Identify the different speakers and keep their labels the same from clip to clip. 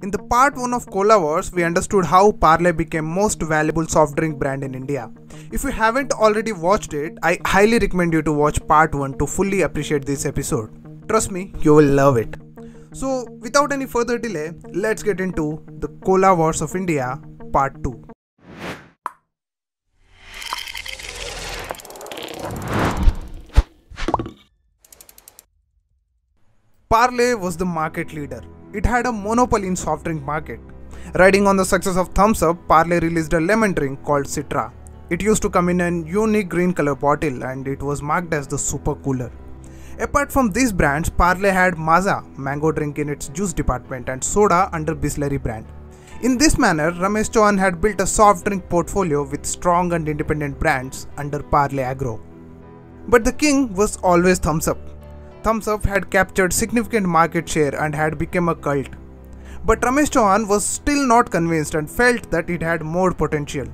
Speaker 1: In the part 1 of Cola Wars, we understood how Parle became most valuable soft drink brand in India. If you haven't already watched it, I highly recommend you to watch part 1 to fully appreciate this episode. Trust me, you will love it. So without any further delay, let's get into the Cola Wars of India part 2. Parle was the market leader. It had a monopoly in soft drink market. Riding on the success of Thums Up, Parle released a lemon drink called Citra. It used to come in a unique green color bottle and it was marked as the super cooler. Apart from these brands, Parle had Maaza, mango drink in its juice department, and soda under Bisleri brand. In this manner, Ramesh Chauhan had built a soft drink portfolio with strong and independent brands under Parle Agro. But the king was always Thums Up. Thums Up had captured significant market share and had become a cult. But Ramesh Chauhan was still not convinced and felt that it had more potential.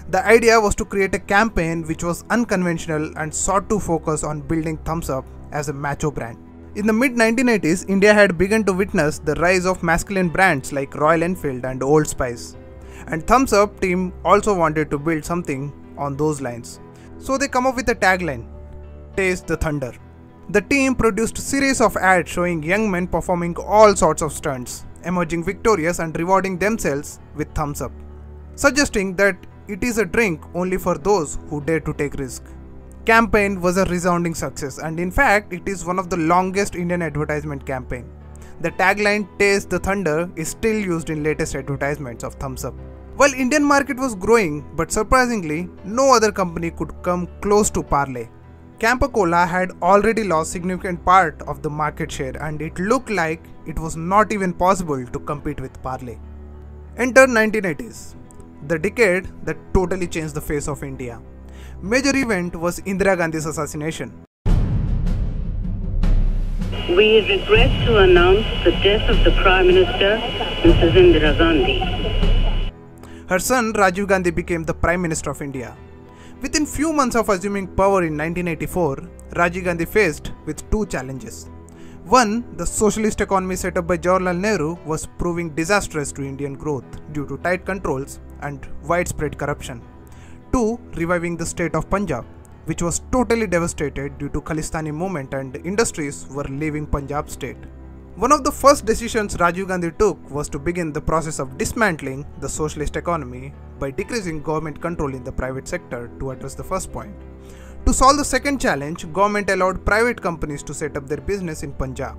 Speaker 1: The idea was to create a campaign which was unconventional and sought to focus on building Thums Up as a macho brand. In the mid-1980s, India had begun to witness the rise of masculine brands like Royal Enfield and Old Spice. And Thums Up team also wanted to build something on those lines. So they come up with a tagline, "Taste the Thunder." The team produced a series of ads showing young men performing all sorts of stunts, emerging victorious and rewarding themselves with thumbs up, suggesting that it is a drink only for those who dare to take risk. Campaign was a resounding success, and in fact it is one of the longest Indian advertisement campaign. The tagline "Taste the Thunder" is still used in latest advertisements of Thums Up. While Indian market was growing, but surprisingly no other company could come close to Parle. Campa Cola had already lost significant part of the market share and it looked like it was not even possible to compete with Parle. Enter 1980s, the decade that totally changed the face of India. Major event was Indira Gandhi's assassination.
Speaker 2: We regret to announce the death of the Prime Minister, Mrs. Indira Gandhi.
Speaker 1: Her son Rajiv Gandhi became the Prime Minister of India. Within few months of assuming power in 1984, Rajiv Gandhi faced with two challenges. One, the socialist economy set up by Jawaharlal Nehru was proving disastrous to Indian growth due to tight controls and widespread corruption. Two, reviving the state of Punjab, which was totally devastated due to Khalistani movement and industries were leaving Punjab state. One of the first decisions Rajiv Gandhi took was to begin the process of dismantling the socialist economy by decreasing government control in the private sector to address the first point. To solve the second challenge, government allowed private companies to set up their business in Punjab.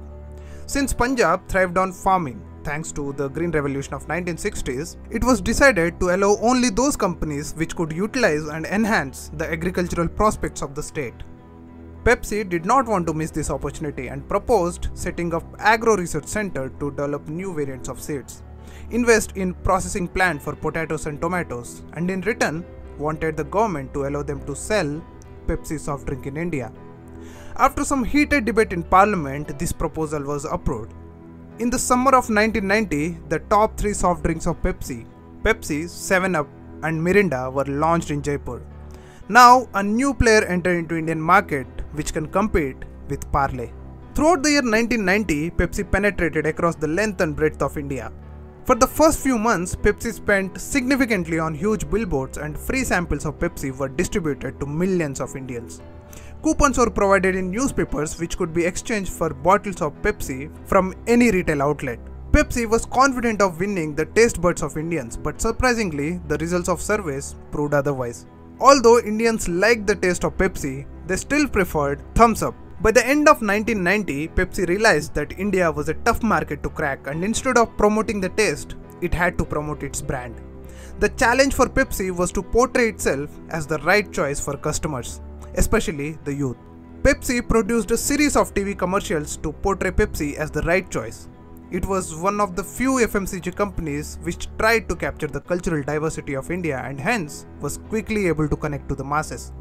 Speaker 1: Since Punjab thrived on farming thanks to the Green Revolution of 1960s, it was decided to allow only those companies which could utilize and enhance the agricultural prospects of the state. Pepsi did not want to miss this opportunity and proposed setting up Agro Research Center to develop new variants of seeds, invest in processing plant for potatoes and tomatoes, and in return wanted the government to allow them to sell Pepsi soft drink in India. After some heated debate in Parliament, this proposal was approved. In the summer of 1990, the top 3 soft drinks of Pepsi, 7-Up and Mirinda were launched in Jaipur. Now, a new player entered into Indian market which can compete with Parle. Throughout the year 1990, Pepsi penetrated across the length and breadth of India. For the first few months, Pepsi spent significantly on huge billboards and free samples of Pepsi were distributed to millions of Indians. Coupons were provided in newspapers which could be exchanged for bottles of Pepsi from any retail outlet. Pepsi was confident of winning the taste buds of Indians, but surprisingly, the results of surveys proved otherwise. Although Indians liked the taste of Pepsi, they still preferred Thums Up. By the end of 1990, Pepsi realized that India was a tough market to crack and instead of promoting the taste, it had to promote its brand. The challenge for Pepsi was to portray itself as the right choice for customers, especially the youth. Pepsi produced a series of TV commercials to portray Pepsi as the right choice. It was one of the few FMCG companies which tried to capture the cultural diversity of India and hence was quickly able to connect to the masses.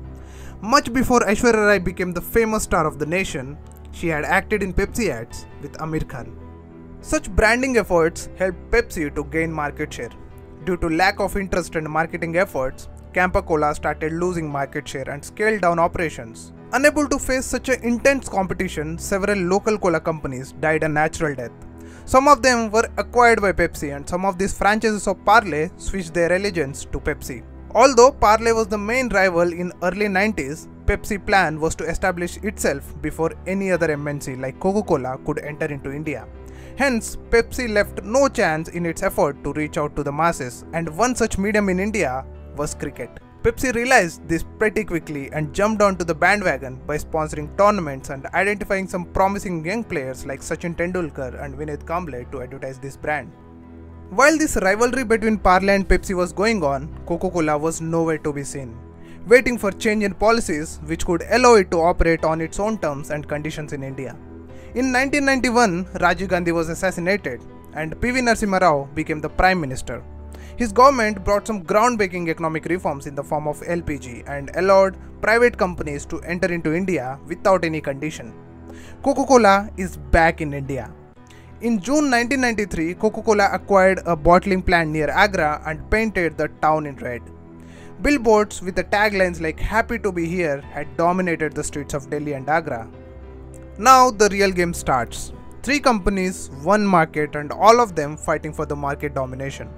Speaker 1: Much before Aishwarya Rai became the famous star of the nation, she had acted in Pepsi ads with Amir Khan. Such branding efforts helped Pepsi to gain market share. Due to lack of interest and marketing efforts, Campa Cola started losing market share and scaled down operations. Unable to face such an intense competition, several local cola companies died a natural death. Some of them were acquired by Pepsi, and some of these franchises of Parle switched their allegiance to Pepsi. Although Parle was the main rival in early 90s, Pepsi's plan was to establish itself before any other MNC like Coca-Cola could enter into India. Hence, Pepsi left no chance in its effort to reach out to the masses, and one such medium in India was cricket. Pepsi realized this pretty quickly and jumped onto the bandwagon by sponsoring tournaments and identifying some promising young players like Sachin Tendulkar and Vinod Kamble to advertise this brand. While this rivalry between Parle and Pepsi was going on, Coca-Cola was nowhere to be seen, waiting for change in policies which could allow it to operate on its own terms and conditions in India. In 1991, Rajiv Gandhi was assassinated and P.V. Narasimha Rao became the Prime Minister. His government brought some groundbreaking economic reforms in the form of LPG and allowed private companies to enter into India without any condition. Coca-Cola is back in India. In June 1993, Coca-Cola acquired a bottling plant near Agra and painted the town in red. Billboards with the taglines like "Happy to be here" had dominated the streets of Delhi and Agra. Now the real game starts. 3 companies, 1 market, and all of them fighting for the market domination.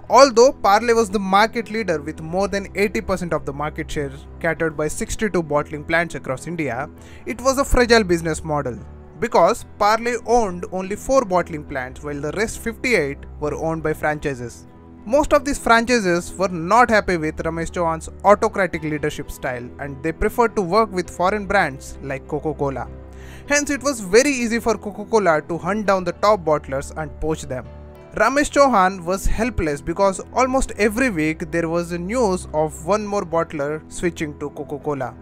Speaker 1: Although Parle was the market leader with more than 80% of the market share catered by 62 bottling plants across India, it was a fragile business model because Parle owned only 4 bottling plants while the rest 58 were owned by franchises. Most of these franchises were not happy with Ramesh Chauhan's autocratic leadership style and they preferred to work with foreign brands like Coca-Cola. Hence, it was very easy for Coca-Cola to hunt down the top bottlers and poach them. Ramesh Chauhan was helpless because almost every week there was a news of one more bottler switching to Coca-Cola.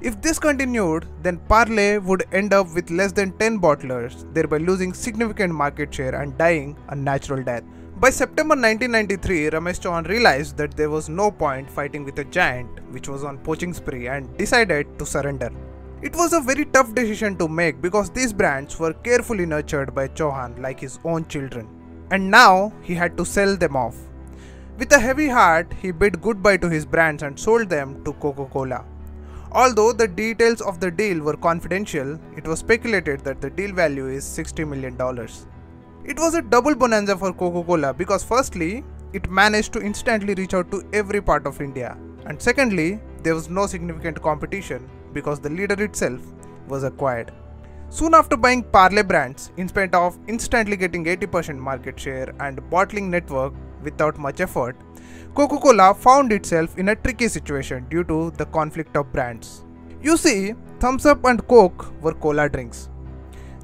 Speaker 1: If this continued, then Parle would end up with less than 10 bottlers, thereby losing significant market share and dying a natural death. By September 1993, Ramesh Chauhan realized that there was no point fighting with a giant which was on poaching spree and decided to surrender. It was a very tough decision to make because these brands were carefully nurtured by Chauhan like his own children. And now he had to sell them off. With a heavy heart, he bid goodbye to his brands and sold them to Coca-Cola. Although the details of the deal were confidential, it was speculated that the deal value is $60 million. It was a double bonanza for Coca-Cola because firstly, it managed to instantly reach out to every part of India, and secondly, there was no significant competition because the leader itself was acquired. Soon after buying Parle brands, in spite of instantly getting 80% market share and bottling network without much effort, Coca-Cola found itself in a tricky situation due to the conflict of brands. You see, Thums Up and Coke were cola drinks.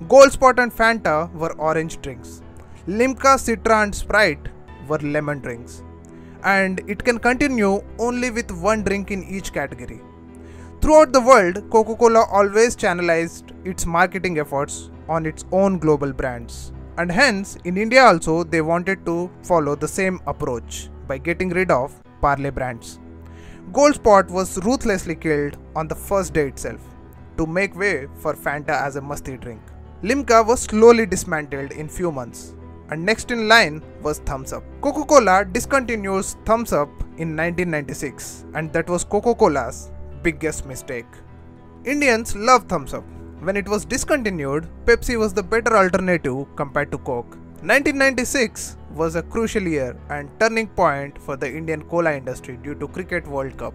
Speaker 1: Gold Spot and Fanta were orange drinks. Limca, Citra and Sprite were lemon drinks. And it can continue only with one drink in each category. Throughout the world, Coca-Cola always channelized its marketing efforts on its own global brands. And hence, in India also, they wanted to follow the same approach by getting rid of Parle brands. Gold Spot was ruthlessly killed on the first day itself to make way for Fanta as a musty drink. Limca was slowly dismantled in few months. And next in line was Thums Up. Coca-Cola discontinues Thums Up in 1996 and that was Coca-Cola's biggest mistake. Indians love Thums Up. When it was discontinued, Pepsi was the better alternative compared to Coke. 1996 was a crucial year and turning point for the Indian cola industry due to Cricket World Cup.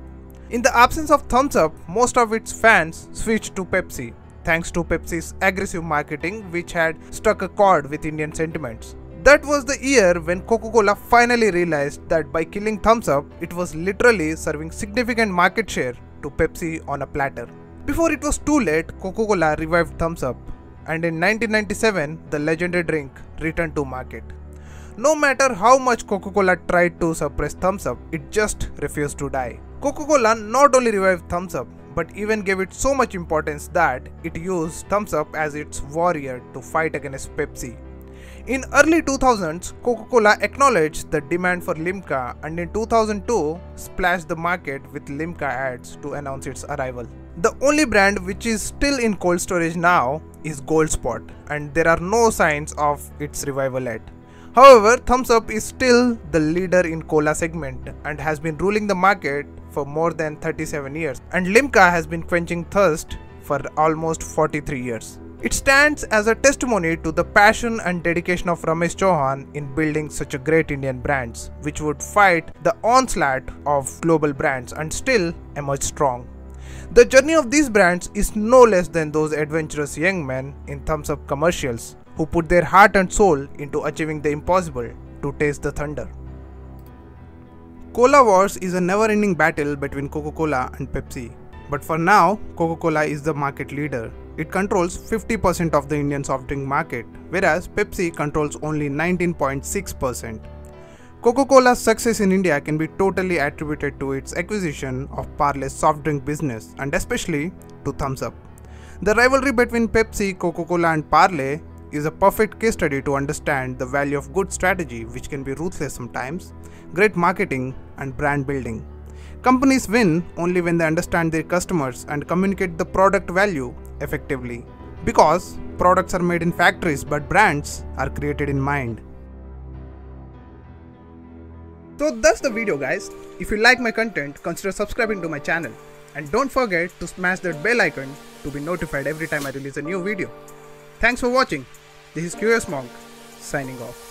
Speaker 1: In the absence of Thums Up, most of its fans switched to Pepsi, thanks to Pepsi's aggressive marketing which had struck a chord with Indian sentiments. That was the year when Coca-Cola finally realized that by killing Thums Up, it was literally serving significant market share to Pepsi on a platter. Before it was too late, Coca-Cola revived Thums Up, and in 1997, the legendary drink returned to market. No matter how much Coca-Cola tried to suppress Thums Up, it just refused to die. Coca-Cola not only revived Thums Up, but even gave it so much importance that it used Thums Up as its warrior to fight against Pepsi. In early 2000s, Coca-Cola acknowledged the demand for Limca and in 2002 splashed the market with Limca ads to announce its arrival. The only brand which is still in cold storage now is Gold Spot and there are no signs of its revival yet. However, Thums Up is still the leader in cola segment and has been ruling the market for more than 37 years and Limca has been quenching thirst for almost 43 years. It stands as a testimony to the passion and dedication of Ramesh Chauhan in building such a great Indian brands, which would fight the onslaught of global brands and still emerge strong. The journey of these brands is no less than those adventurous young men in Thums Up commercials who put their heart and soul into achieving the impossible to taste the thunder. Cola Wars is a never-ending battle between Coca-Cola and Pepsi. But for now, Coca-Cola is the market leader. It controls 50% of the Indian soft drink market, whereas Pepsi controls only 19.6%. Coca-Cola's success in India can be totally attributed to its acquisition of Parle's soft drink business and especially to Thums Up. The rivalry between Pepsi, Coca-Cola and Parle is a perfect case study to understand the value of good strategy, which can be ruthless sometimes, great marketing and brand building. Companies win only when they understand their customers and communicate the product value effectively. Because products are made in factories but brands are created in mind. So that's the video, guys. If you like my content, consider subscribing to my channel. And don't forget to smash that bell icon to be notified every time I release a new video. Thanks for watching. This is Curious Monk signing off.